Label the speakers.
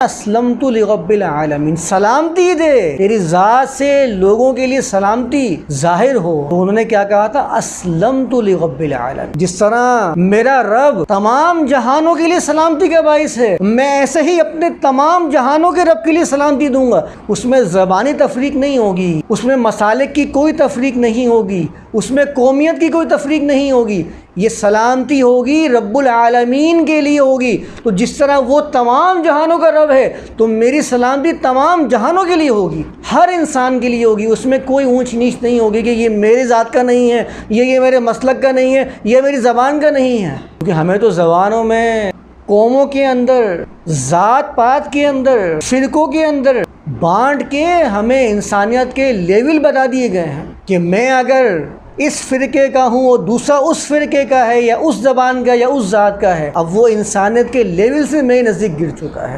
Speaker 1: अस्लमतु लिरब्बिल आलमीन, सलामती दे तेरी ज़ात से लोगों के लिए सलामती जाहिर हो। तो उन्होंने क्या कहा था? अस्लमतु लिरब्बिल आलमीन। जिस तरह मेरा रब तमाम जहानों के लिए सलामती का बाइस है, मैं ऐसे ही अपने तमाम जहानों के रब के लिए सलामती दूंगा। उसमें ज़बानी तफरीक नहीं होगी, उसमें मसालिक की कोई तफरीक नहीं होगी, उसमें कौमियत की कोई तफरीक नहीं होगी। ये सलामती होगी रब्बुल आलमीन के लिए होगी। तो जिस तरह वो तमाम जहानों का रब है, तो मेरी सलामती तमाम जहानों के लिए होगी, हर इंसान के लिए होगी। उसमें कोई ऊंच नीच नहीं होगी कि ये मेरी ज़ात का नहीं है, ये मेरे मसलक का नहीं है, ये मेरी ज़बान का नहीं है। क्योंकि हमें तो ज़बानों में, कौमों के अंदर, ज़ात पात के अंदर, फ़िरक़ों के अंदर बांट के हमें इंसानियत के लेवल बता दिए गए हैं कि मैं अगर इस फ़िरके का हूँ और दूसरा उस फ़िरके का है, या उस ज़बान का या उस ज़ात का है। अब वो इंसानियत के लेवल से मेरे नज़दीक गिर चुका है।